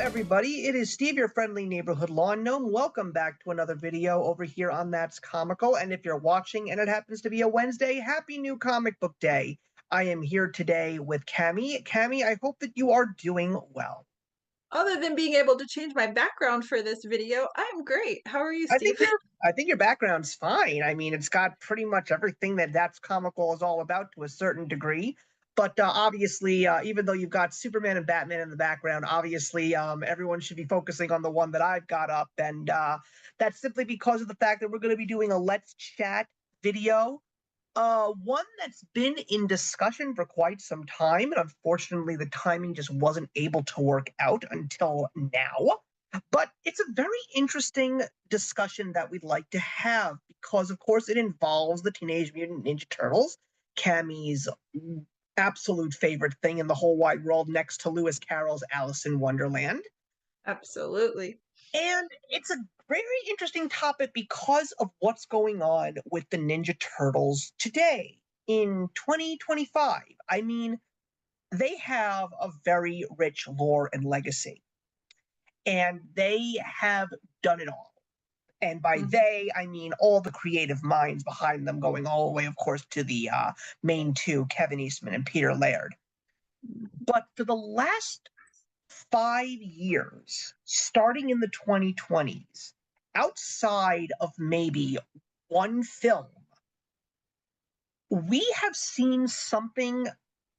everybody. It is Steve, your friendly neighborhood lawn gnome. Welcome back to another video over here on That's Comical. And if you're watching and it happens to be a Wednesday, happy new comic book day. I am here today with Cami. Cami, I hope that you are doing well. Other than being able to change my background for this video, I'm great. How are you, I think Steve? your I think your background's fine. I mean, it's got pretty much everything that That's Comical is all about to a certain degree. But obviously, even though you've got Superman and Batman in the background, obviously everyone should be focusing on the one that I've got up, and that's simply because of the fact that we're going to be doing a Let's Chat video. One that's been in discussion for quite some time, and unfortunately, the timing just wasn't able to work out until now. But it's a very interesting discussion that we'd like to have because, of course, it involves the Teenage Mutant Ninja Turtles, Cammy's absolute favorite thing in the whole wide world, next to Lewis Carroll's Alice in Wonderland. Absolutely. And it's a very interesting topic because of what's going on with the Ninja Turtles today in 2025. I mean, they have a very rich lore and legacy, and they have done it all. And by they, I mean all the creative minds behind them, going all the way, of course, to the main two, Kevin Eastman and Peter Laird. But for the last 5 years, starting in the 2020s, outside of maybe one film, we have seen something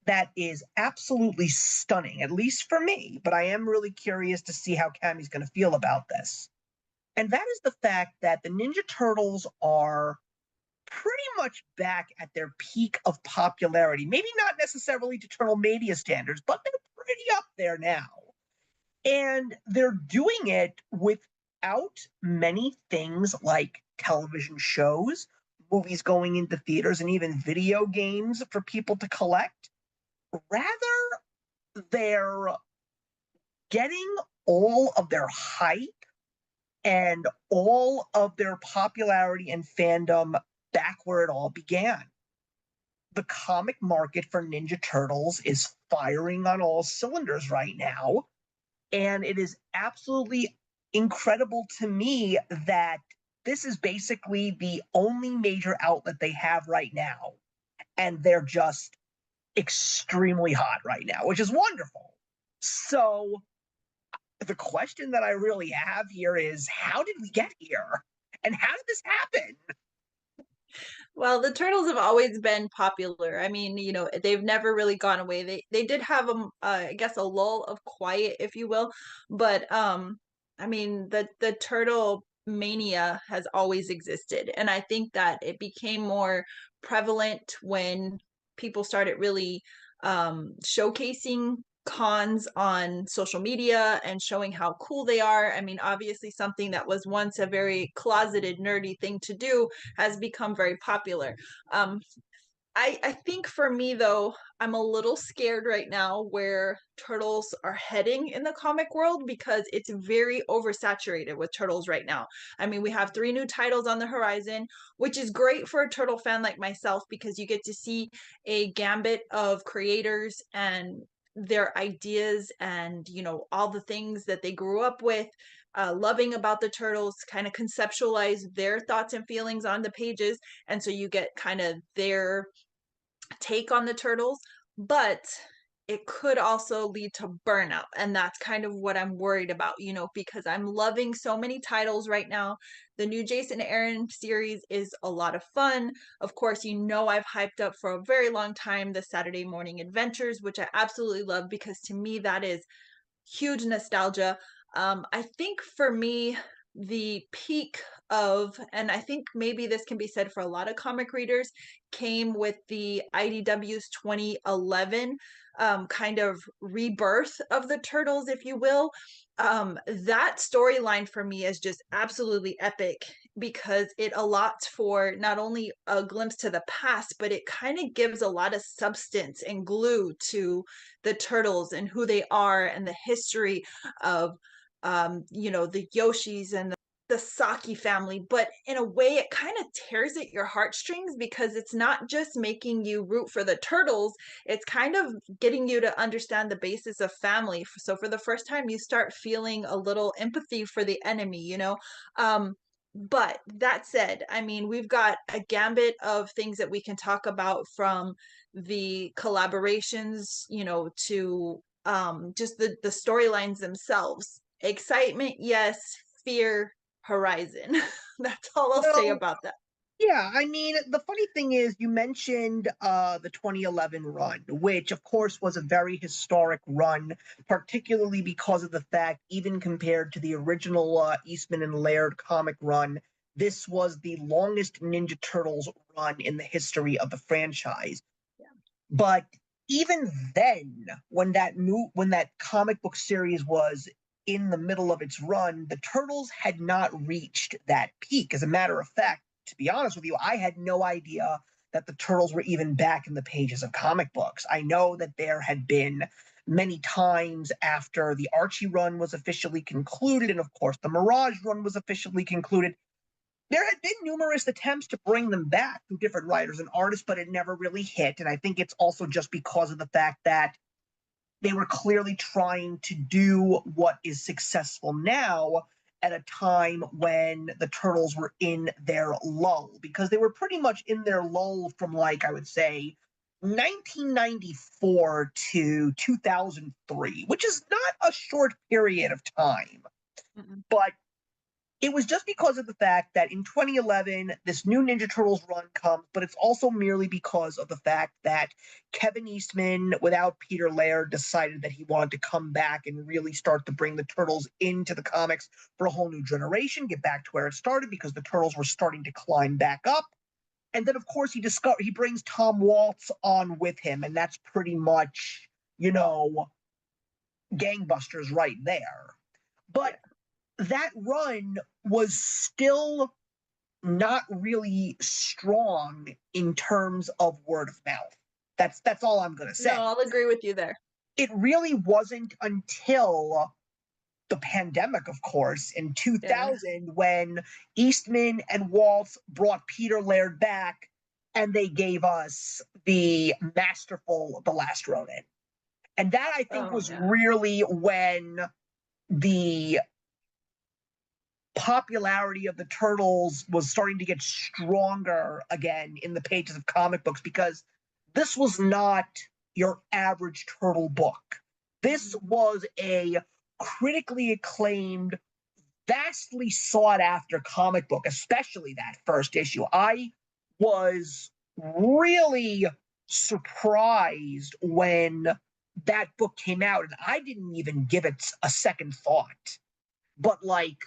that is absolutely stunning, at least for me, but I am really curious to see how Cammy's going to feel about this. And that is the fact that the Ninja Turtles are pretty much back at their peak of popularity. Maybe not necessarily to Turtle Mania standards, but they're pretty up there now. And they're doing it without many things like television shows, movies going into theaters, and even video games for people to collect. Rather, they're getting all of their hype and all of their popularity and fandom back where it all began. The comic market for Ninja Turtles is firing on all cylinders right now. And it is absolutely incredible to me that this is basically the only major outlet they have right now. And they're just extremely hot right now, which is wonderful. So the question that I really have here is, how did we get here? And how did this happen? Well, the Turtles have always been popular. I mean, they've never really gone away. They did have I guess a lull of quiet, if you will, but I mean, the Turtle mania has always existed, and I think that it became more prevalent when people started really showcasing cons on social media and showing how cool they are. I mean, obviously something that was once a very closeted nerdy thing to do has become very popular. I think for me though, I'm a little scared right now where turtles are heading in the comic world because it's very oversaturated with turtles right now. I mean, we have 3 new titles on the horizon, which is great for a turtle fan like myself because you get to see a gambit of creators and their ideas and all the things that they grew up with loving about the turtles, kind of conceptualize their thoughts and feelings on the pages, and so you get kind of their take on the turtles. But it could also lead to burnout, and that's kind of what I'm worried about, because I'm loving so many titles right now. The new Jason Aaron series is a lot of fun. Of course, I've hyped up for a very long time the Saturday Morning Adventures, which I absolutely love because to me that is huge nostalgia. I think for me, the peak of, and I think maybe this can be said for a lot of comic readers, came with the IDW's 2011 kind of rebirth of the Turtles, if you will. That storyline for me is just absolutely epic because it allots for not only a glimpse to the past, but it kind of gives a lot of substance and glue to the turtles and who they are and the history of the Yoshis and the Saki family, but in a way it kind of tears at your heartstrings because it's not just making you root for the turtles, it's kind of getting you to understand the basis of family. So for the first time you start feeling a little empathy for the enemy, you know. But that said, I mean, we've got a gambit of things that we can talk about, from the collaborations, you know, to just the storylines themselves. Excitement, yes. Fear, Horizon. That's all I'll say Well, about that. yeah, I mean, the funny thing is you mentioned the 2011 run, which of course was a very historic run, particularly because of the fact, even compared to the original Eastman and Laird comic run, this was the longest Ninja Turtles run in the history of the franchise. Yeah. But even then, when that comic book series was in the middle of its run, the Turtles had not reached that peak. As a matter of fact, to be honest with you, I had no idea that the Turtles were even back in the pages of comic books. I know that there had been many times after the Archie run was officially concluded, and of course the Mirage run was officially concluded, there had been numerous attempts to bring them back through different writers and artists, but it never really hit. And I think it's also just because of the fact that they were clearly trying to do what is successful now at a time when the Turtles were in their lull, because they were pretty much in their lull from, like, I would say 1994 to 2003, which is not a short period of time. Mm-mm. But it was just because of the fact that in 2011, this new Ninja Turtles run comes, but it's also merely because of the fact that Kevin Eastman, without Peter Laird, decided that he wanted to come back and really start to bring the Turtles into the comics for a whole new generation, get back to where it started, because the Turtles were starting to climb back up. And then, of course, he brings Tom Waltz on with him, and that's pretty much, you know, gangbusters right there. But Yeah. that run was still not really strong in terms of word of mouth. That's all I'm going to No, say. I'll agree with you there. It really wasn't until the pandemic, of course, in Yeah. 2000, when Eastman and Waltz brought Peter Laird back and they gave us the masterful The Last Ronin. And that, I think, Oh was yeah. really when the popularity of the Turtles was starting to get stronger again in the pages of comic books, because this was not your average turtle book. This Mm-mm. was a critically acclaimed, vastly sought after comic book, especially that first issue. I was really surprised when that book came out, and I didn't even give it a second thought. But like,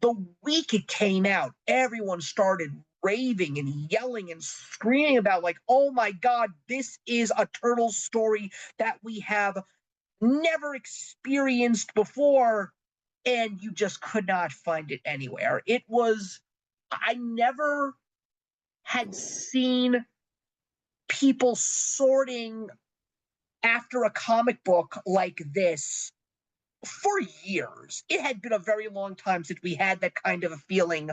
the week it came out, everyone started raving and yelling and screaming about, like, oh my God, this is a turtle story that we have never experienced before. And you just could not find it anywhere. It was, I never had seen people sorting after a comic book like this for years. It had been a very long time since we had that kind of a feeling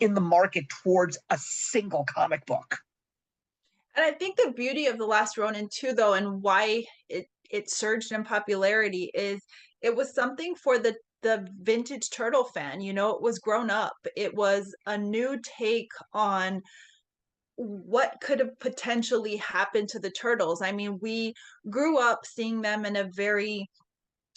in the market towards a single comic book. And I think the beauty of The Last Ronin too, though, and why it surged in popularity, is it was something for the vintage turtle fan. You know, it was grown up. It was a new take on what could have potentially happened to the turtles. I mean, we grew up seeing them in a very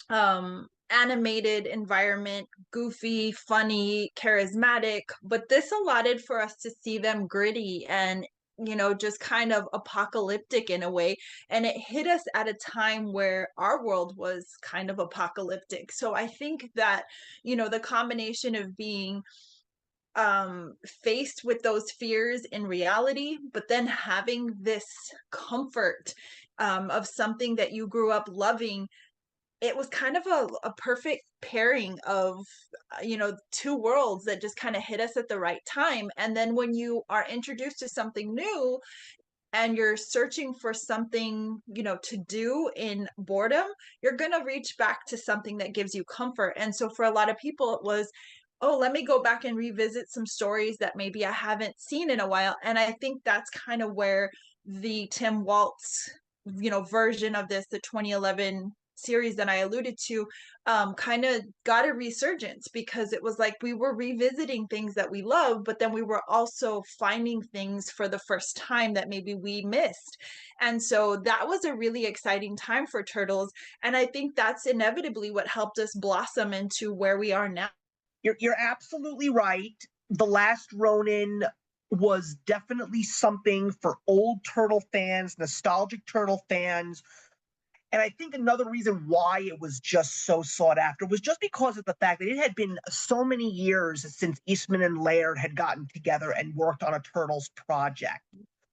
animated environment, goofy, funny, charismatic, but this allotted for us to see them gritty and, you know, just kind of apocalyptic in a way. And it hit us at a time where our world was kind of apocalyptic. So I think that, you know, the combination of being faced with those fears in reality, but then having this comfort of something that you grew up loving, it was kind of a perfect pairing of, you know, two worlds that just kind of hit us at the right time. And then when you are introduced to something new and you're searching for something, you know, to do in boredom, you're going to reach back to something that gives you comfort. And so for a lot of people, it was oh, let me go back and revisit some stories that maybe I haven't seen in a while. And I think that's kind of where the Tim Waltz, version of this, the 2011 series that I alluded to, kind of got a resurgence, because it was like we were revisiting things that we love, but then we were also finding things for the first time that maybe we missed. And so that was a really exciting time for Turtles. And I think that's inevitably what helped us blossom into where we are now. You're absolutely right. The Last Ronin was definitely something for old turtle fans, nostalgic turtle fans. And I think another reason why it was just so sought after was just because of the fact that it had been so many years since Eastman and Laird had gotten together and worked on a Turtles project.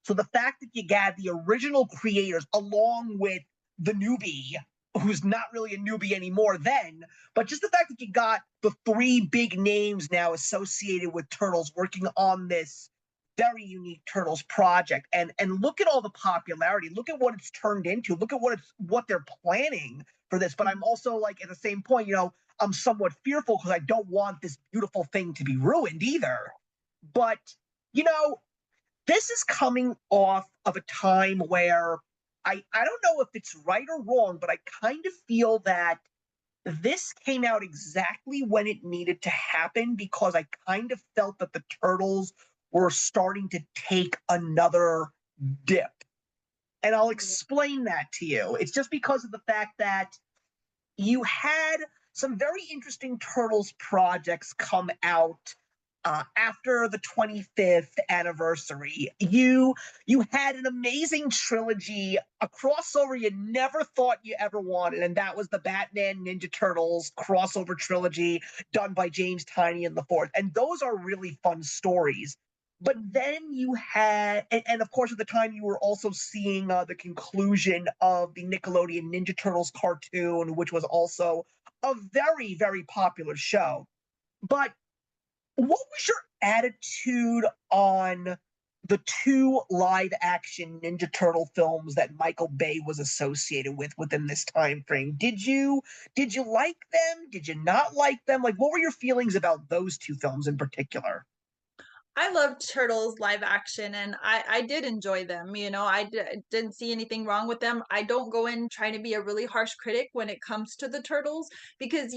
So the fact that you got the original creators along with the newbie, who's not really a newbie anymore then, but just the fact that you got the three big names now associated with Turtles working on this very unique Turtles project, and look at all the popularity, look at what it's turned into, look at what they're planning for this. But I'm also like, at the same point, I'm somewhat fearful because I don't want this beautiful thing to be ruined either. But you know this is coming off of a time where I don't know if it's right or wrong, but I kind of feel that this came out exactly when it needed to happen, because I kind of felt that the Turtles were starting to take another dip. And I'll explain that to you. It's just because of the fact that you had some very interesting Turtles projects come out after the 25th anniversary. You had an amazing trilogy, a crossover you never thought you ever wanted, and that was the Batman Ninja Turtles crossover trilogy done by James Tynion and the Fourth. And those are really fun stories. But then you had, and of course, at the time, you were also seeing the conclusion of the Nickelodeon Ninja Turtles cartoon, which was also a very, very popular show. But what was your attitude on the two live action Ninja Turtle films that Michael Bay was associated with within this time frame? Did you like them? Did you not like them? Like, what were your feelings about those two films in particular? I loved Turtles live action, and I did enjoy them. Didn't see anything wrong with them. I don't go in trying to be a really harsh critic when it comes to the Turtles, because,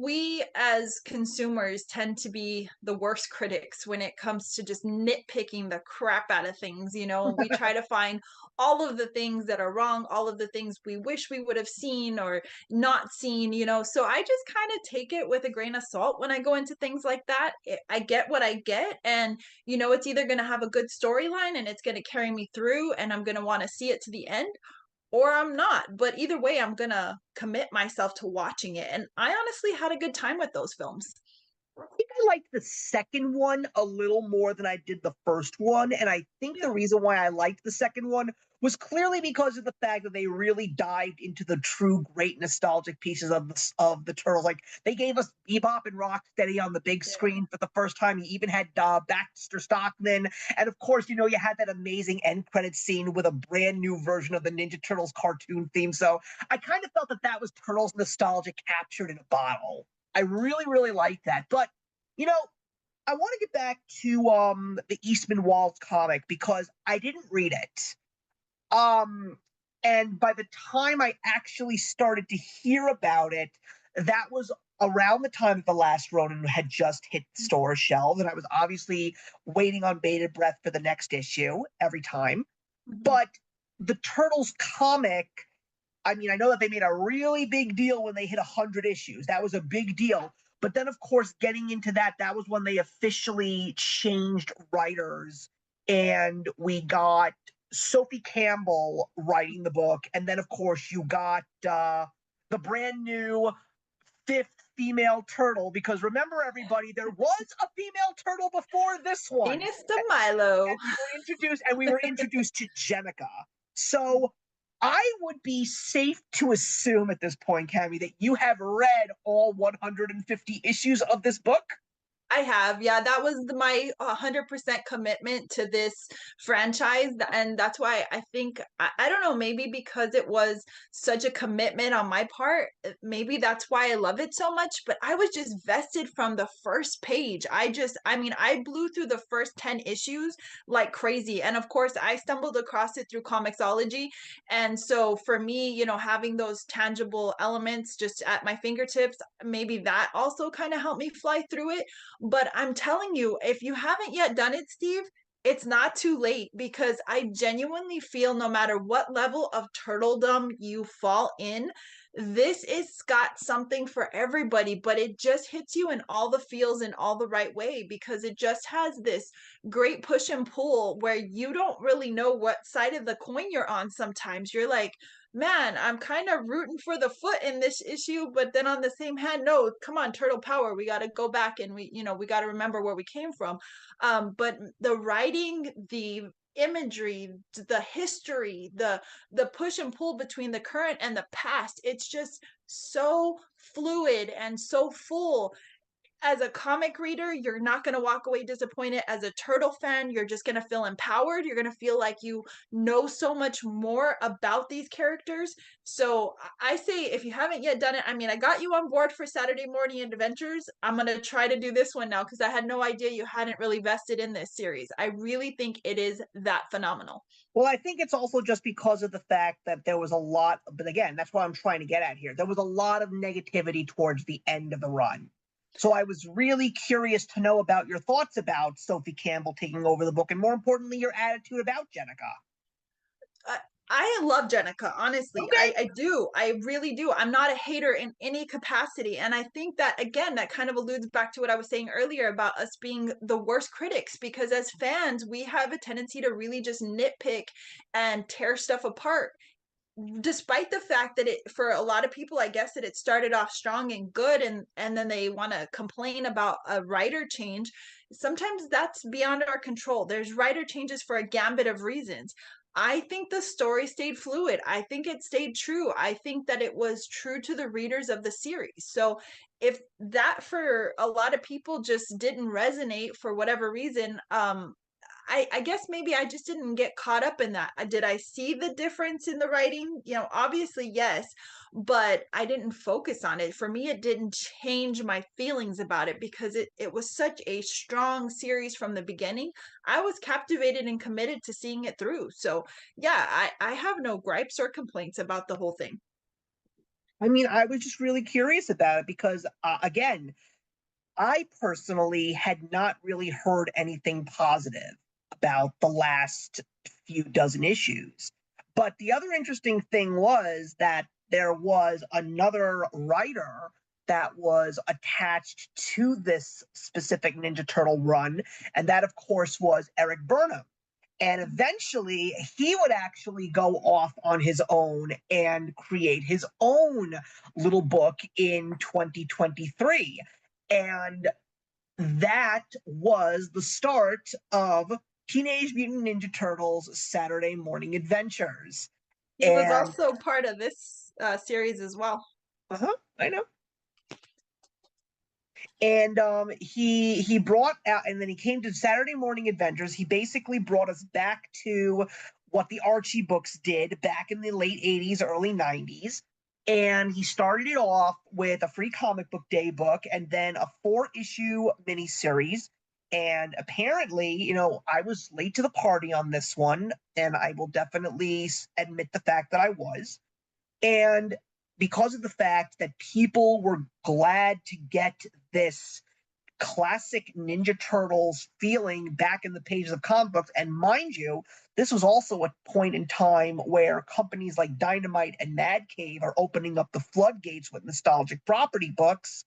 we as consumers tend to be the worst critics when it comes to just nitpicking the crap out of things. We try to find all of the things that are wrong, all of the things we wish we would have seen or not seen. So I just kind of take it with a grain of salt when I go into things like that. I get what I get, and it's either going to have a good storyline and it's going to carry me through and I'm going to want to see it to the end, or I'm not. But either way, I'm going to commit myself to watching it, and I honestly had a good time with those films. I think I liked the second one a little more than I did the first one. And I think Yeah. the reason why I liked the second one was clearly because of the fact that they really dived into the true great nostalgic pieces of the Turtles. Like, they gave us Bebop and Rocksteady on the big Yeah. screen for the first time. You even had Baxter Stockman. And of course, you had that amazing end credit scene with a brand new version of the Ninja Turtles cartoon theme. So I kind of felt that that was Turtles nostalgia captured in a bottle. I really, really like that. But you know, I want to get back to the Eastman Waltz comic because I didn't read it. Um, and by the time I actually started to hear about it, that was around the time that The Last Ronin had just hit the store shelves, and I was obviously waiting on bated breath for the next issue every time. Mhm. But the Turtles comic, I mean, I know that they made a really big deal when they hit 100 issues. That was a big deal. But then, of course, getting into that, that was when they officially changed writers. And we got Sophie Campbell writing the book. And then, of course, you got the brand new fifth female turtle. Because remember, everybody, there was a female turtle before this one. Venus de Milo. And we were introduced to Jenica. So I would be safe to assume at this point, Cami, that you have read all 150 issues of this book. I have. Yeah, that was my 100% commitment to this franchise. And that's why I think, I don't know, maybe because it was such a commitment on my part, maybe that's why I love it so much. But I was just vested from the first page. I mean, I blew through the first 10 issues like crazy. And of course, I stumbled across it through Comixology. And so for me, having those tangible elements just at my fingertips, maybe that also kind of helped me fly through it. But I'm telling you, if you haven't yet done it, Steve, it's not too late, because I genuinely feel no matter what level of turtledom you fall in, this is got something for everybody, but it just hits you in all the feels in all the right way, because it just has this great push and pull where you don't really know what side of the coin you're on sometimes. You're like, man, I'm kind of rooting for the foot in this issue, but then on the same hand, no, come on, turtle power. We got to go back and we got to remember where we came from. But the writing, the imagery, the history, the push and pull between the current and the past, it's just so fluid and so full. As a comic reader, you're not going to walk away disappointed. As a turtle fan, you're just going to feel empowered. You're going to feel like you know so much more about these characters. So I say, if you haven't yet done it, I mean, I got you on board for Saturday Morning Adventures. I'm going to try to do this one now, because I had no idea you hadn't really vested in this series. I really think it is that phenomenal. Well, I think it's also just because of the fact that there was a lot, but again, that's what I'm trying to get at here. There was a lot of negativity towards the end of the run. So I was really curious to know about your thoughts about Sophie Campbell taking over the book, and more importantly, your attitude about Jenica. I love Jenica, honestly. Okay. I do. I really do. I'm not a hater in any capacity. And I think that, again, that kind of alludes back to what I was saying earlier about us being the worst critics, because as fans, we have a tendency to really just nitpick and tear stuff apart. Despite the fact that it, for a lot of people, I guess that it started off strong and good, and then they want to complain about a writer change. Sometimes that's beyond our control. There's writer changes for a gambit of reasons. I think the story stayed fluid. I think it stayed true. I think that it was true to the readers of the series. So if that for a lot of people just didn't resonate for whatever reason, I guess maybe I just didn't get caught up in that. Did I see the difference in the writing? Obviously, yes, but I didn't focus on it. For me, it didn't change my feelings about it, because it was such a strong series from the beginning. I was captivated and committed to seeing it through. So, yeah, I have no gripes or complaints about the whole thing. I mean, I was just really curious about it because, again, I personally had not really heard anything positive about the last few dozen issues. But the other interesting thing was that there was another writer that was attached to this specific Ninja Turtle run, and that, of course, was Eric Burnham. And eventually, he would actually go off on his own and create his own little book in 2023. And that was the start of Teenage Mutant Ninja Turtles Saturday Morning Adventures. He was And also part of this series as well. I know. And he brought out, and then he came to Saturday Morning Adventures. He basically brought us back to what the Archie books did back in the late 80s, early 90s. And he started it off with a free comic book day book and then a 4-issue miniseries. And apparently, I was late to the party on this one, and I will definitely admit the fact that I was. And because of the fact that people were glad to get this classic Ninja Turtles feeling back in the pages of comic books. And mind you, this was also a point in time where companies like Dynamite and Mad Cave are opening up the floodgates with nostalgic property books.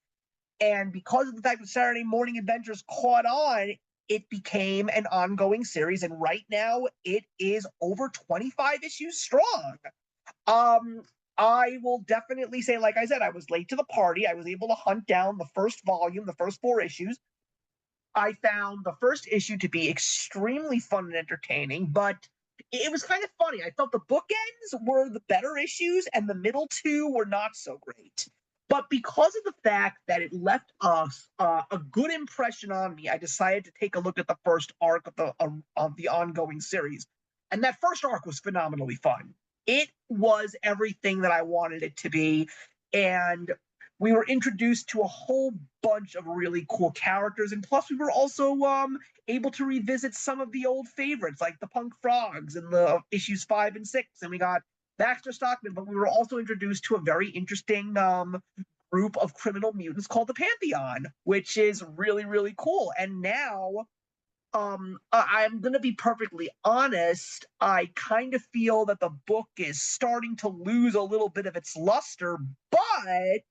And because of the fact that Saturday Morning Adventures caught on, it became an ongoing series. And right now, it is over 25 issues strong. I will definitely say, like I said, I was late to the party. I was able to hunt down the first volume, the first 4 issues. I found the first issue to be extremely fun and entertaining, but it was kind of funny. I felt the bookends were the better issues, and the middle 2 were not so great. But because of the fact that it left us a good impression on me, I decided to take a look at the first arc of the ongoing series, and that first arc was phenomenally fun. It was everything that I wanted it to be, and we were introduced to a whole bunch of really cool characters, and plus we were also able to revisit some of the old favorites like the Punk Frogs in the issues 5 and 6, and we got Baxter Stockman, but we were also introduced to a very interesting group of criminal mutants called the Pantheon, which is really, really cool. And now, I'm going to be perfectly honest, I kind of feel that the book is starting to lose a little bit of its luster, but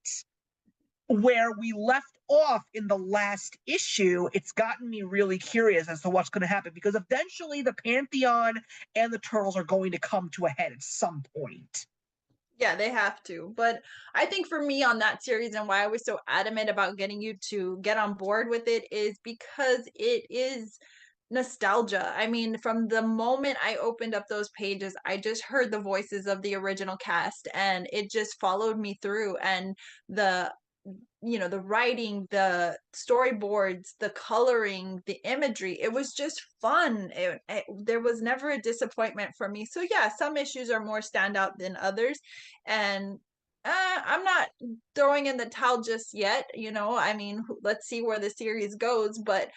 where we left off in the last issue, it's gotten me really curious as to what's going to happen because eventually the Pantheon and the Turtles are going to come to a head at some point. Yeah, they have to. But I think for me on that series and why I was so adamant about getting you to get on board with it is because it is nostalgia. I mean, from the moment I opened up those pages, I just heard the voices of the original cast and it just followed me through. And the the writing, the storyboards, the coloring, the imagery, it was just fun. There was never a disappointment for me. So yeah, some issues are more standout than others, and I'm not throwing in the towel just yet. I mean, let's see where the series goes. But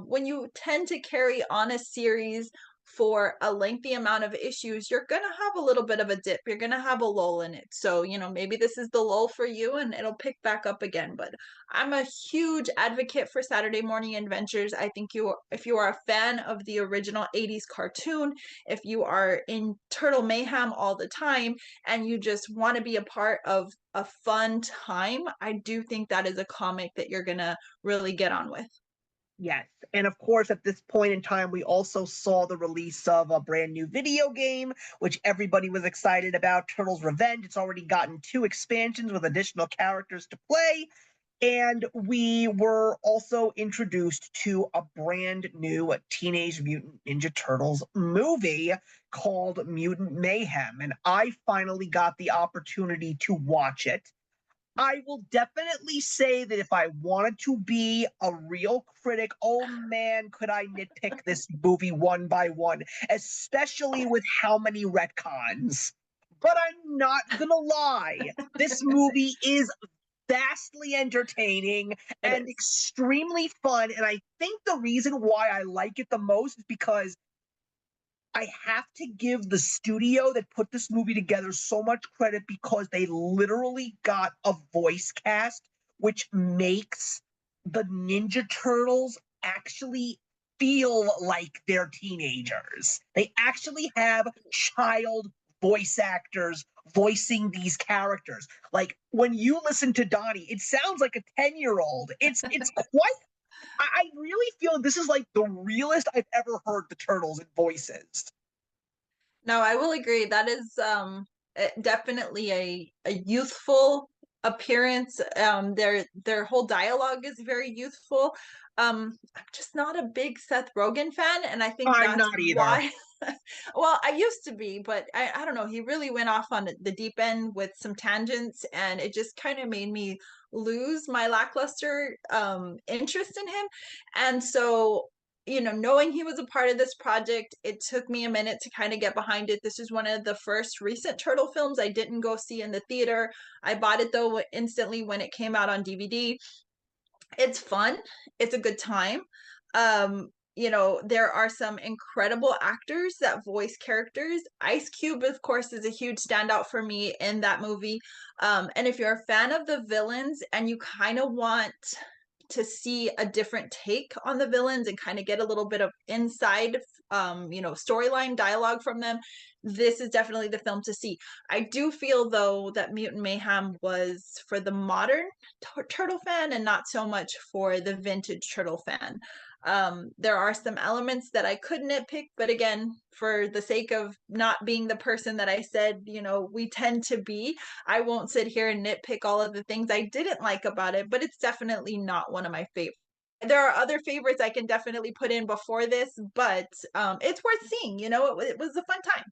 when you tend to carry on a series for a lengthy amount of issues, you're going to have a little bit of a dip. You're going to have a lull in it. So, maybe this is the lull for you and it'll pick back up again. But I'm a huge advocate for Saturday morning adventures. I think if you are a fan of the original 80s cartoon, if you are in Turtle Mayhem all the time and you just want to be a part of a fun time, I do think that is a comic that you're going to really get on with. Yes. And of course, at this point in time, we also saw the release of a brand new video game, which everybody was excited about, Turtles Revenge. It's already gotten 2 expansions with additional characters to play. And we were also introduced to a brand new Teenage Mutant Ninja Turtles movie called Mutant Mayhem. And I finally got the opportunity to watch it. I will definitely say that if I wanted to be a real critic, oh man, could I nitpick this movie one by one, especially with how many retcons. But I'm not gonna lie, this movie is vastly entertaining It and is. extremely fun. And I think the reason why I like it the most is because I have to give the studio that put this movie together so much credit because they literally got a voice cast, which makes the Ninja Turtles actually feel like they're teenagers. They actually have child voice actors voicing these characters. Like when you listen to Donnie, it sounds like a 10-year-old. It's quite I really feel this is like the realest I've ever heard the Turtles in voices. No, I will agree. That is definitely a youthful appearance. Their whole dialogue is very youthful. I'm just not a big Seth Rogen fan, and I think I'm that's not either. why. Well, I used to be, but I don't know. He really went off on the deep end with some tangents, and it just kind of made me lose my lackluster interest in him. And so knowing he was a part of this project, it took me a minute to kind of get behind it. This is one of the first recent Turtle films I didn't go see in the theater. I bought it though instantly when it came out on DVD. It's fun. It's a good time. There are some incredible actors that voice characters. Ice Cube, of course, is a huge standout for me in that movie. And if you're a fan of the villains and you kind of want to see a different take on the villains and kind of get a little bit of inside storyline dialogue from them, this is definitely the film to see. I do feel though that Mutant Mayhem was for the modern turtle fan and not so much for the vintage turtle fan. There are some elements that I could nitpick, but again, for the sake of not being the person that I said, we tend to be, I won't sit here and nitpick all of the things I didn't like about it, but it's definitely not one of my favorites. There are other favorites I can definitely put in before this, but it's worth seeing. It was a fun time.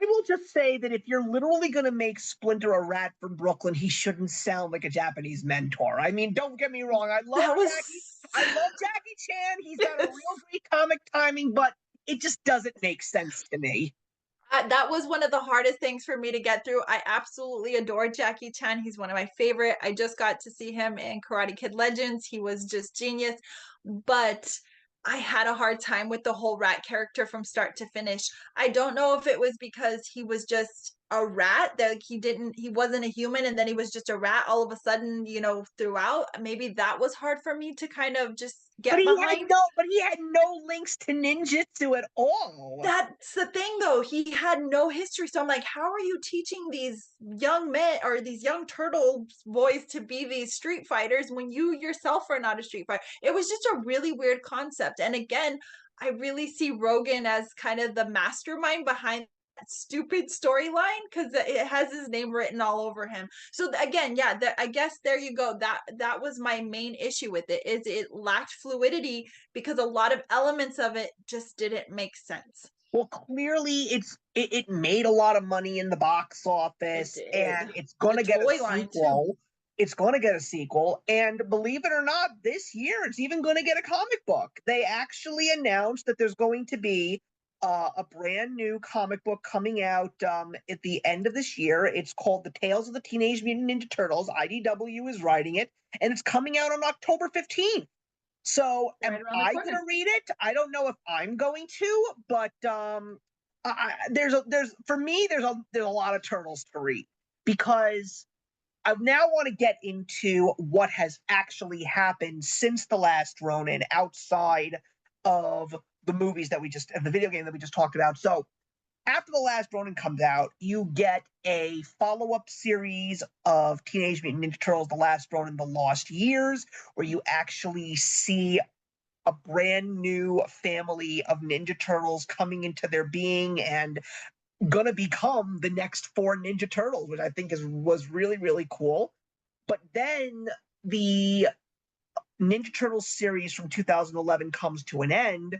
I will just say that if you're literally going to make Splinter a rat from Brooklyn, he shouldn't sound like a Japanese mentor. I mean, don't get me wrong. I love That was Jackie. I love Jackie Chan. He's got a real great comic timing, but it just doesn't make sense to me. That was one of the hardest things for me to get through. I absolutely adore Jackie Chan. He's one of my favorite. I just got to see him in Karate Kid Legends. He was just genius. But I had a hard time with the whole rat character from start to finish. I don't know if it was because he was just a rat, that he wasn't a human, and then he was just a rat all of a sudden, throughout. Maybe that was hard for me to kind of just get behind. But he had no links to ninjutsu at all. That's the thing, though. He had no history. So I'm like, how are you teaching these young men or these young turtle boys to be these street fighters when you yourself are not a street fighter? It was just a really weird concept. And again, I really see Rogan as kind of the mastermind behind that stupid storyline, because it has his name written all over him. So again, yeah, I guess there you go. That was my main issue with it, is it lacked fluidity because a lot of elements of it just didn't make sense. Well, clearly it made a lot of money in the box office, and it's going to get a sequel. It's going to get a sequel, and believe it or not, this year it's even going to get a comic book. They actually announced that there's going to be a brand new comic book coming out at the end of this year. It's called The Tales of the Teenage Mutant Ninja Turtles. IDW is writing it, and it's coming out on October 15th. So am I going to read it? I don't know if I'm going to, but there's for me there's a lot of Turtles to read, because I now want to get into what has actually happened since the last Ronin, outside of the video game that we just talked about. So after the last Ronin comes out, you get a follow-up series of Teenage Mutant Ninja Turtles: The Last Ronin, The Lost Years, where you actually see a brand new family of Ninja Turtles coming into their being and gonna become the next four Ninja Turtles, which I think was really, really cool. But then the Ninja Turtles series from 2011 comes to an end,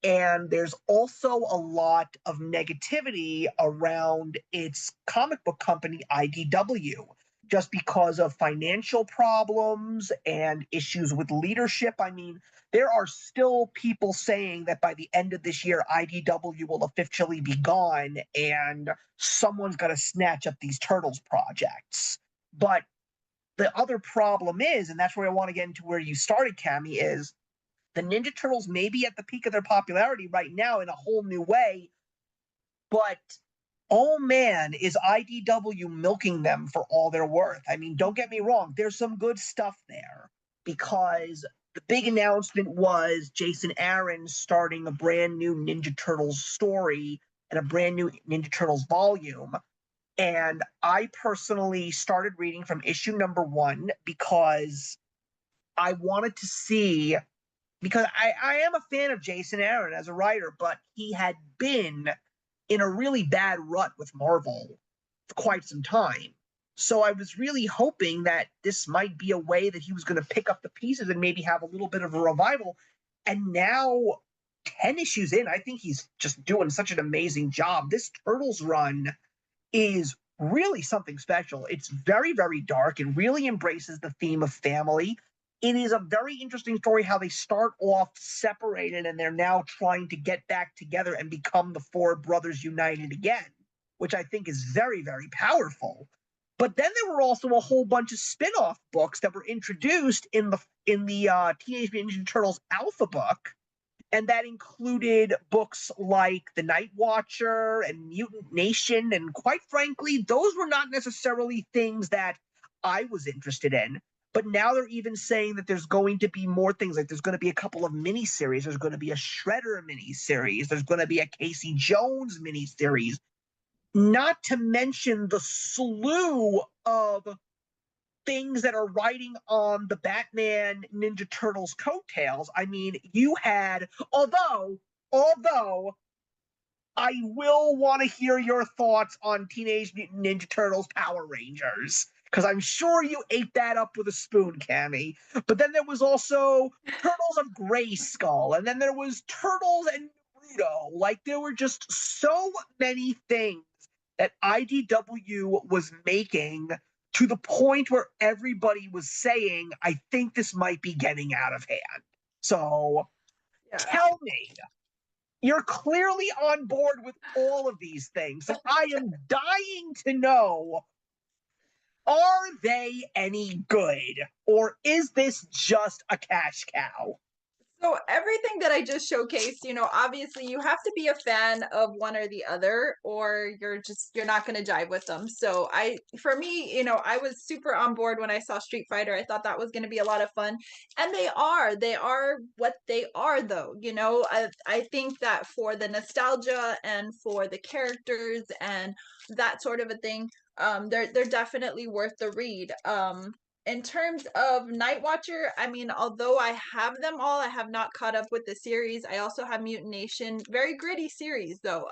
and there's also a lot of negativity around its comic book company, IDW, just because of financial problems and issues with leadership. I mean, there are still people saying that by the end of this year, IDW will officially be gone and someone's got to snatch up these Turtles projects. But the other problem is, and that's where I want to get into where you started, Cami, is the Ninja Turtles may be at the peak of their popularity right now in a whole new way, but oh man, is IDW milking them for all they're worth. I mean, don't get me wrong, there's some good stuff there, because the big announcement was Jason Aaron starting a brand new Ninja Turtles story and a brand new Ninja Turtles volume. And I personally started reading from issue number 1 because I wanted to see, because I am a fan of Jason Aaron as a writer, but he had been in a really bad rut with Marvel for quite some time. So I was really hoping that this might be a way that he was going to pick up the pieces and maybe have a little bit of a revival. And now, 10 issues in, I think he's just doing such an amazing job. This Turtles run is really something special. It's very, very dark. It really embraces the theme of family. It is a very interesting story how they start off separated and they're now trying to get back together and become the four brothers united again, which I think is very, very powerful. But then there were also a whole bunch of spin-off books that were introduced in the Teenage Mutant Ninja Turtles Alpha book, and that included books like The Night Watcher and Mutant Nation, and quite frankly, those were not necessarily things that I was interested in. But now they're even saying that there's going to be more things, like there's going to be a couple of miniseries. There's going to be a Shredder miniseries. There's going to be a Casey Jones miniseries. Not to mention the slew of things that are riding on the Batman Ninja Turtles coattails. I mean, you had, although I will want to hear your thoughts on Teenage Mutant Ninja Turtles Power Rangers, because I'm sure you ate that up with a spoon, Cammy. But then there was also Turtles of Grayskull, and then there was Turtles and Naruto. Like, there were just so many things that IDW was making to the point where everybody was saying, I think this might be getting out of hand. So Yeah. tell me, you're clearly on board with all of these things. So I am dying to know, are they any good? Or is this just a cash cow? So everything that I just showcased, obviously you have to be a fan of one or the other, or you're not going to jive with them. So for me, I was super on board when I saw Street Fighter. I thought that was going to be a lot of fun, and they are what they are, though. I think that for the nostalgia and for the characters and that sort of a thing, they're definitely worth the read. In terms of Night Watcher, I mean, although I have them all, I have not caught up with the series. I also have Mutant Nation, very gritty series though.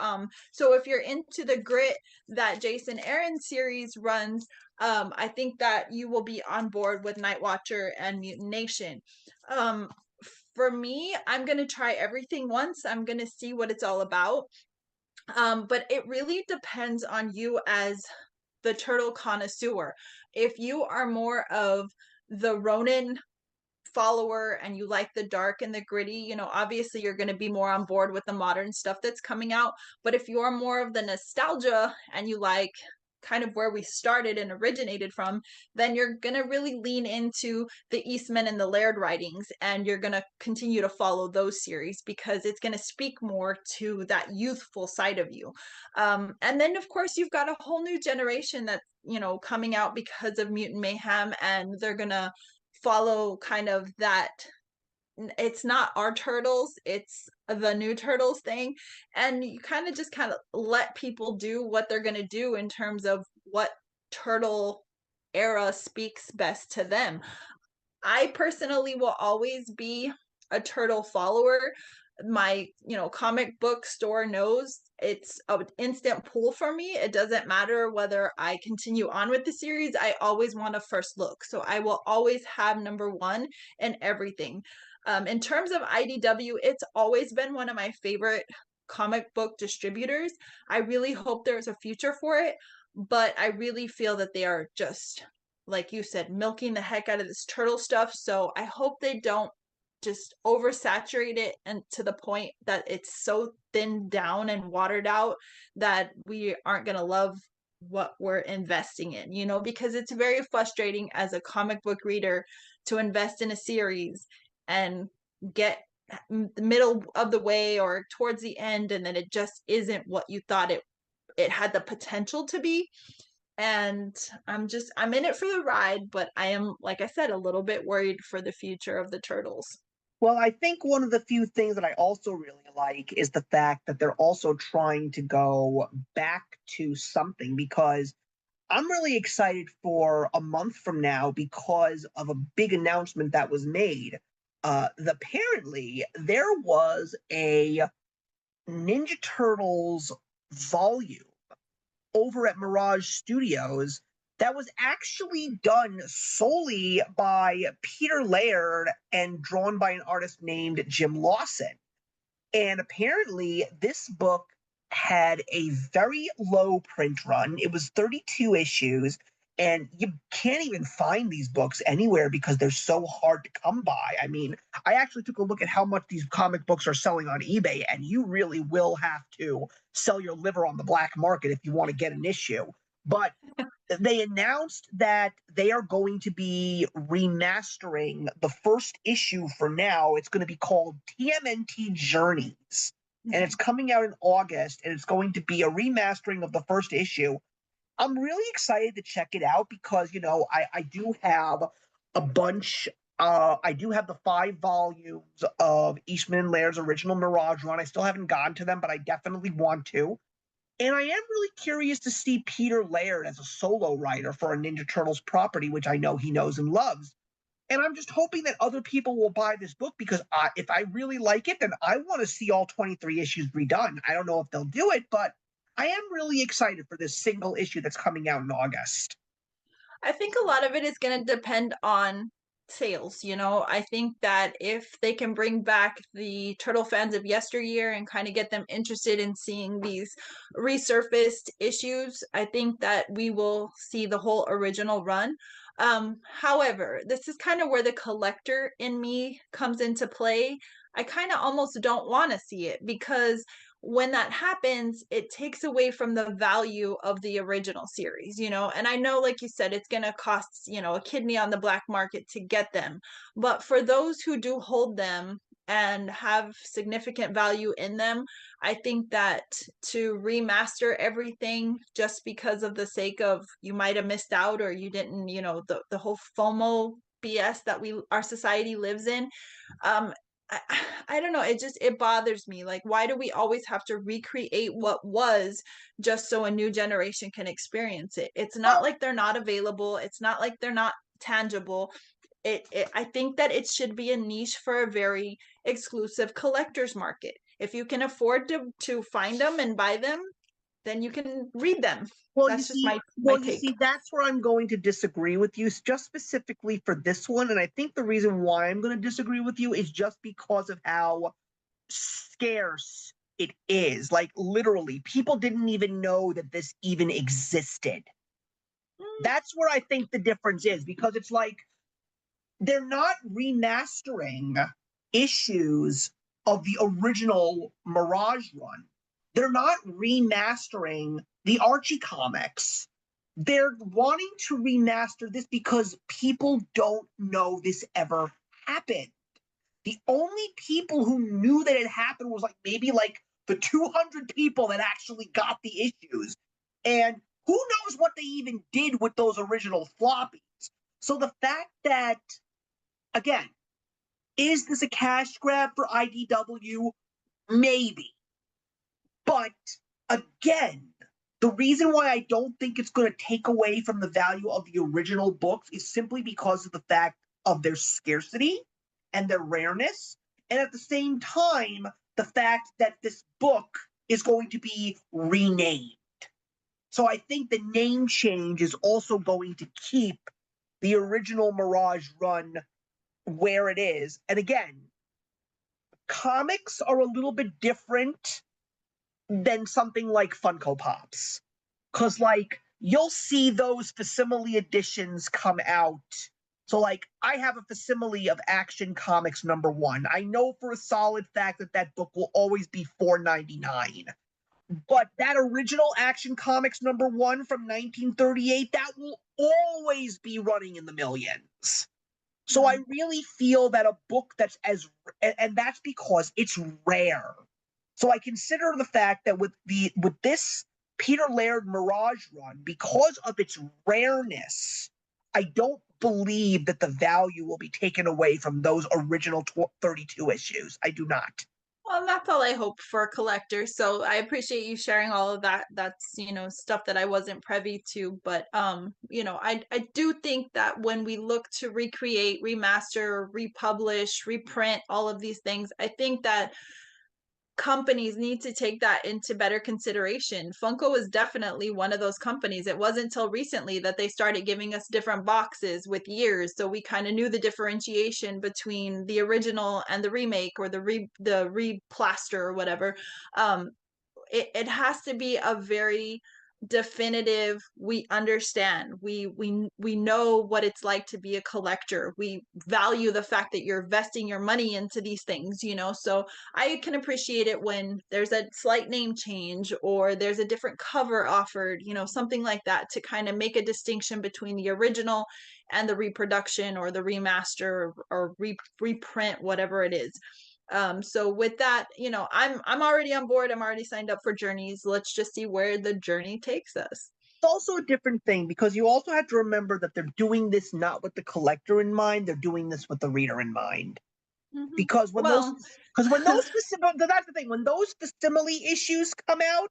So if you're into the grit that Jason Aaron series runs, I think that you will be on board with Night Watcher and Mutant Nation. Um, for me, I'm gonna try everything once. I'm gonna see what it's all about. But it really depends on you as the turtle connoisseur. If you are more of the Ronin follower and you like the dark and the gritty, obviously you're going to be more on board with the modern stuff that's coming out. But if you're more of the nostalgia and you like kind of where we started and originated from, then you're going to really lean into the Eastman and the Laird writings, and you're going to continue to follow those series because it's going to speak more to that youthful side of you. And then, of course, you've got a whole new generation that's, coming out because of Mutant Mayhem, and they're going to follow kind of that. It's not our turtles, it's the new turtles thing, and you kind of let people do what they're going to do in terms of what turtle era speaks best to them. I personally will always be a turtle follower. My, comic book store knows it's an instant pull for me. It doesn't matter whether I continue on with the series. I always want a first look. So I will always have number one in everything. In terms of IDW, it's always been one of my favorite comic book distributors. I really hope there's a future for it, but I really feel that they are just, like you said, milking the heck out of this turtle stuff. So I hope they don't just oversaturate it and to the point that it's so thinned down and watered out that we aren't going to love what we're investing in, because it's very frustrating as a comic book reader to invest in a series and get the middle of the way or towards the end, and then it just isn't what you thought it had the potential to be. And I'm in it for the ride, but I am, like I said, a little bit worried for the future of the turtles. Well, I think one of the few things that I also really like is the fact that they're also trying to go back to something, because I'm really excited for a month from now because of a big announcement that was made. Apparently, there was a Ninja Turtles volume over at Mirage Studios that was actually done solely by Peter Laird and drawn by an artist named Jim Lawson. And apparently, this book had a very low print run. It was 32 issues, and you can't even find these books anywhere because they're so hard to come by. I mean, I actually took a look at how much these comic books are selling on eBay, and you really will have to sell your liver on the black market if you want to get an issue. But they announced that they are going to be remastering the first issue for now. It's going to be called TMNT Journeys, and it's coming out in August, and it's going to be a remastering of the first issue. I'm really excited to check it out because, I do have a bunch. I do have the 5 volumes of Eastman and Laird's original Mirage run. I still haven't gotten to them, but I definitely want to. And I am really curious to see Peter Laird as a solo writer for a Ninja Turtles property, which I know he knows and loves. And I'm just hoping that other people will buy this book because if I really like it, then I want to see all 23 issues redone. I don't know if they'll do it, but I am really excited for this single issue that's coming out in August. I think a lot of it is going to depend on sales. I think that if they can bring back the turtle fans of yesteryear and kind of get them interested in seeing these resurfaced issues, I think that we will see the whole original run. However, this is kind of where the collector in me comes into play. I kind of almost don't want to see it, because when that happens, it takes away from the value of the original series, And I know, like you said, it's going to cost, a kidney on the black market to get them. But for those who do hold them and have significant value in them, I think that to remaster everything just because of the sake of you might have missed out, or you didn't, the whole FOMO BS that our society lives in, um I, I don't know. It bothers me. Like, why do we always have to recreate what was just so a new generation can experience it? It's not Well, like they're not available. It's not like they're not tangible. I think that it should be a niche for a very exclusive collector's market. If you can afford to find them and buy them, then you can read them. Well, you That's just see, my take. that's where I'm going to disagree with you, just specifically for this one. And I think the reason why I'm going to disagree with you is just because of how scarce it is. Like, literally, people didn't even know that this even existed. That's where I think the difference is, because it's like they're not remastering issues of the original Mirage run. They're not remastering the Archie comics. They're wanting to remaster this because people don't know this ever happened. The only people who knew that it happened was maybe the 200 people that actually got the issues. And who knows what they even did with those original floppies. So the fact that, again, is this a cash grab for IDW? Maybe. But again, the reason why I don't think it's going to take away from the value of the original books is simply because of the fact of their scarcity and their rareness. And at the same time, the fact that this book is going to be renamed. So I think the name change is also going to keep the original Mirage run where it is. And again, comics are a little bit different than something like Funko Pops. Because, you'll see those facsimile editions come out. So, I have a facsimile of Action Comics #1. I know for a solid fact that that book will always be $4.99. But that original Action Comics #1 from 1938, that will always be running in the millions. So I really feel that a book that's and that's because it's rare. So I consider the fact that with this Peter Laird Mirage run, because of its rareness, I don't believe that the value will be taken away from those original 32 issues. I do not. Well, that's all I hope for a collector. So I appreciate you sharing all of that. That's, stuff that I wasn't privy to. But I do think that when we look to recreate, remaster, republish, reprint all of these things, I think that companies need to take that into better consideration. Funko is definitely one of those companies. It wasn't until recently that they started giving us different boxes with years, so we kind of knew the differentiation between the original and the remake, or the replaster or whatever. It has to be a very definitive, we understand, we know what it's like to be a collector, we value the fact that you're investing your money into these things, so I can appreciate it when there's a slight name change, or there's a different cover offered, something like that, to kind of make a distinction between the original and the reproduction or the remaster, or reprint, whatever it is. So with that, I'm already on board. I'm already signed up for Journeys. Let's just see where the journey takes us. It's also a different thing, because you also have to remember that they're doing this not with the collector in mind, they're doing this with the reader in mind. Because when those Well, that's the thing, when those facsimile issues come out,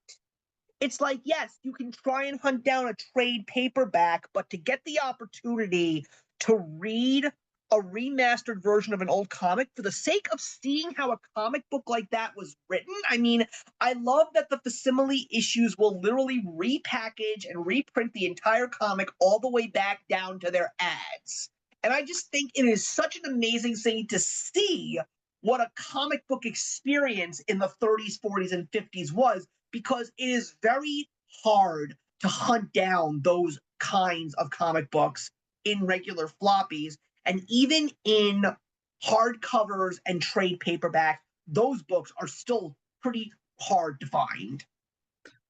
it's like, yes, you can try and hunt down a trade paperback, but to get the opportunity to read a remastered version of an old comic for the sake of seeing how a comic book like that was written. I mean, I love that the facsimile issues will literally repackage and reprint the entire comic all the way back down to their ads. And I just think it is such an amazing thing to see what a comic book experience in the 30s, 40s, and 50s was, because it is very hard to hunt down those kinds of comic books in regular floppies. And even in hardcovers and trade paperbacks, those books are still pretty hard to find.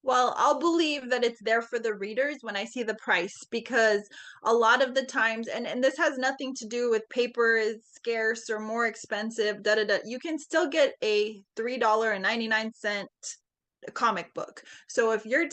Well, I'll believe that it's there for the readers when I see the price, because a lot of the times, and this has nothing to do with paper is scarce or more expensive, da da da. You can still get a $3.99 comic book. So if you're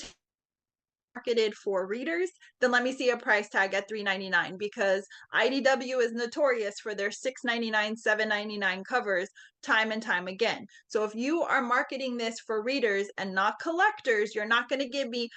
marketed for readers, then let me see a price tag at $3.99, because IDW is notorious for their $6.99, $7.99 covers time and time again. So if you are marketing this for readers and not collectors, you're not going to give me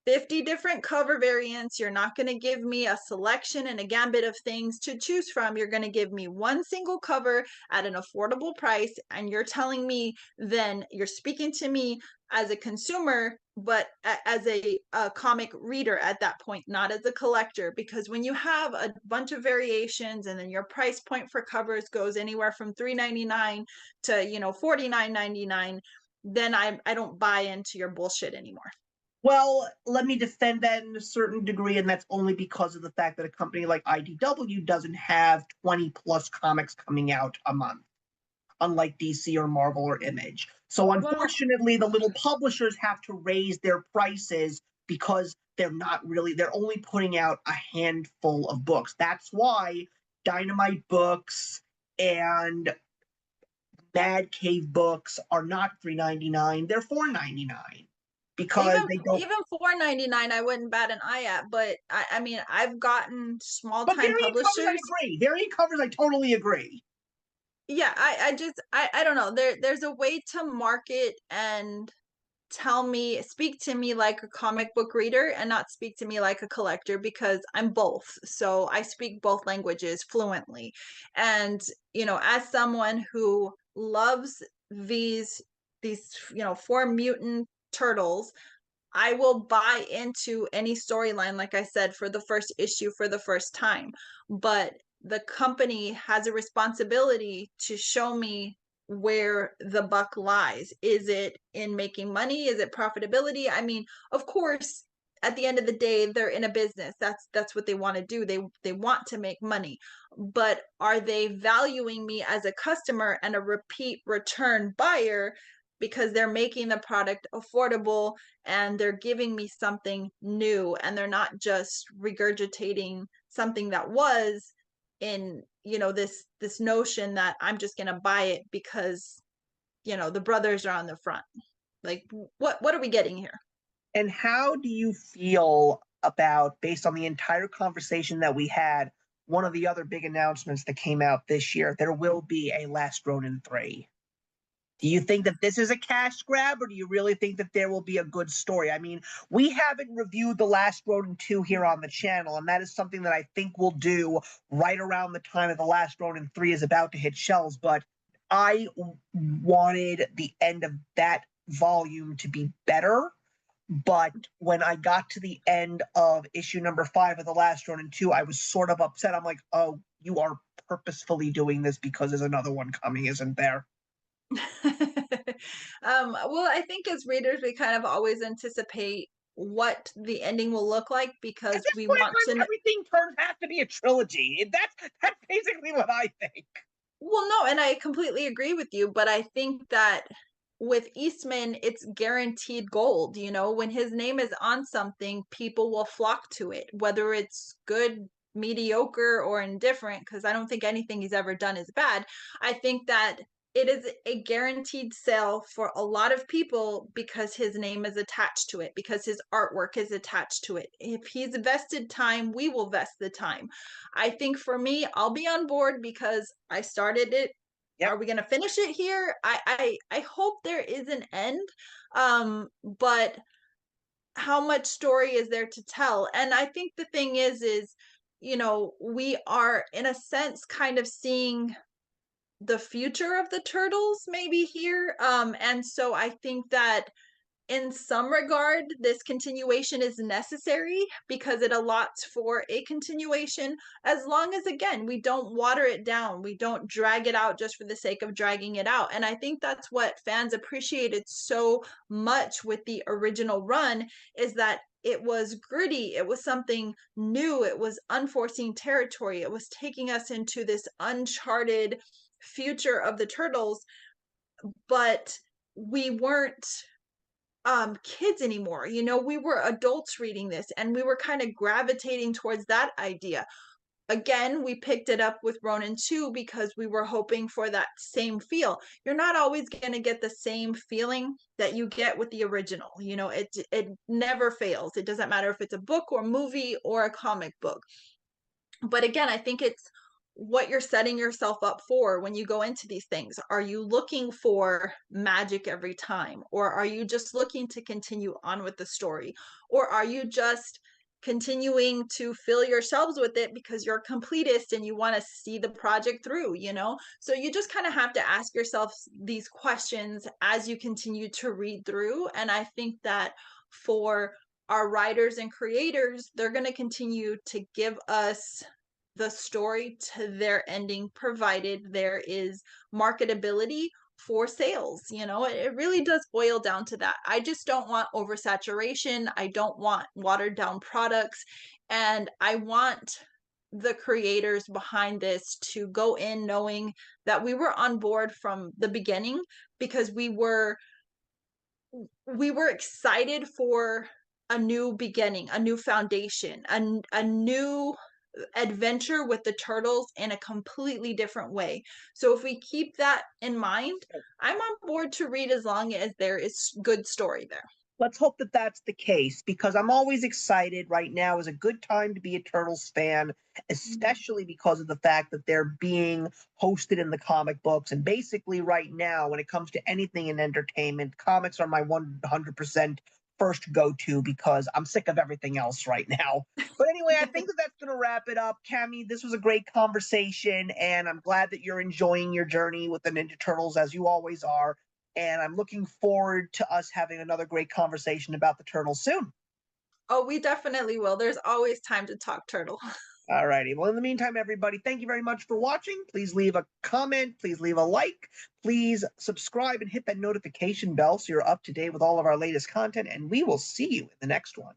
50 different cover variants. You're not going to give me a selection and a gambit of things to choose from. You're going to give me one single cover at an affordable price. And you're telling me, then you're speaking to me as a consumer, but as a comic reader at that point, not as a collector. Because when you have a bunch of variations and then your price point for covers goes anywhere from $3.99 to, $49.99, then I don't buy into your bullshit anymore. Well, let me defend that in a certain degree, and that's only because of the fact that a company like IDW doesn't have 20 plus comics coming out a month, unlike DC or Marvel or Image. So, Well, unfortunately, the little publishers have to raise their prices because they're only putting out a handful of books. That's why Dynamite Books and Mad Cave Books are not $3.99, they're $4.99 because even they don't. even $4.99 I wouldn't bat an eye at, but I mean, I've gotten small But time variant covers, I publishers. agree. Variant covers, I totally agree. Yeah, I just I don't know, there's a way to market and speak to me like a comic book reader and not speak to me like a collector, because I'm both. So I speak both languages fluently. And, as someone who loves these, four mutant turtles, I will buy into any storyline, like I said, for the first issue for the first time. But the company has a responsibility to show me where the buck lies. Is it in making money? Is it profitability? I mean, of course, at the end of the day, they're in a business. That's what they want to do. They want to make money. But are they valuing me as a customer and a repeat return buyer, because they're making the product affordable and they're giving me something new, and they're not just regurgitating something that was in, this notion that I'm just going to buy it because, the brothers are on the front. Like, what are we getting here? And how do you feel about, based on the entire conversation that we had, one of the other big announcements that came out this year? There will be a Last Ronin 3. Do you think that this is a cash grab, or do you really think that there will be a good story? I mean, we haven't reviewed The Last Ronin 2 here on the channel, and that is something that I think we'll do right around the time that The Last Ronin 3 is about to hit shelves. But I wanted the end of that volume to be better. But when I got to the end of issue number 5 of The Last Ronin 2, I was sort of upset. I'm like, oh, you are purposefully doing this because there's another one coming, isn't there? Well, I think as readers, we kind of always anticipate what the ending will look like, At because this we point in want to time, everything turns has to be a trilogy. That's basically what I think. Well, no, and I completely agree with you, but I think that with Eastman, it's guaranteed gold. When his name is on something, people will flock to it, whether it's good, mediocre, or indifferent, because I don't think anything he's ever done is bad. I think that it is a guaranteed sale for a lot of people because his name is attached to it, because his artwork is attached to it. If he's vested time, we will vest the time. I think for me, I'll be on board because I started it. Yep. Are we going to finish it here? I hope there is an end. But how much story is there to tell? And I think the thing is, we are in a sense kind of seeing the future of the turtles maybe here. And so I think that in some regard, this continuation is necessary because it allots for a continuation, as long as, again, we don't water it down. We don't drag it out just for the sake of dragging it out. And I think that's what fans appreciated so much with the original run, is that it was gritty, it was something new, it was unforeseen territory, it was taking us into this uncharted future of the turtles, but we weren't kids anymore. You know, we were adults reading this, and we were kind of gravitating towards that idea. Again, we picked it up with Ronin 2 because we were hoping for that same feel. You're not always going to get the same feeling that you get with the original. You know, it never fails. It doesn't matter if it's a book or movie or a comic book. But again, I think it's what you're setting yourself up for when you go into these things. Are you looking for magic every time? Or are you just looking to continue on with the story? Or are you just continuing to fill yourselves with it because you're a completist and you want to see the project through, you know? So you just kind of have to ask yourself these questions as you continue to read through. And I think that for our writers and creators, they're going to continue to give us the story to their ending, provided there is marketability for sales. You know, it really does boil down to that. I just don't want oversaturation. I don't want watered down products. And I want the creators behind this to go in knowing that we were on board from the beginning, because we were excited for a new beginning, a new foundation, a new adventure with the turtles in a completely different way. So if we keep that in mind, I'm on board to read as long as there is good story there. Let's hope that that's the case, because I'm always excited. Right now is a good time to be a Turtles fan, especially because of the fact that they're being hosted in the comic books. And basically, right now, when it comes to anything in entertainment, comics are my 100% first go to, because I'm sick of everything else right now. But anyway, I think that that's going to wrap it up. Cami, this was a great conversation, and I'm glad that you're enjoying your journey with the Ninja Turtles, as you always are. And I'm looking forward to us having another great conversation about the turtles soon. Oh, we definitely will. There's always time to talk turtle. All righty. Well, in the meantime, everybody, thank you very much for watching. Please leave a comment. Please leave a like. Please subscribe and hit that notification bell so you're up to date with all of our latest content. And we will see you in the next one.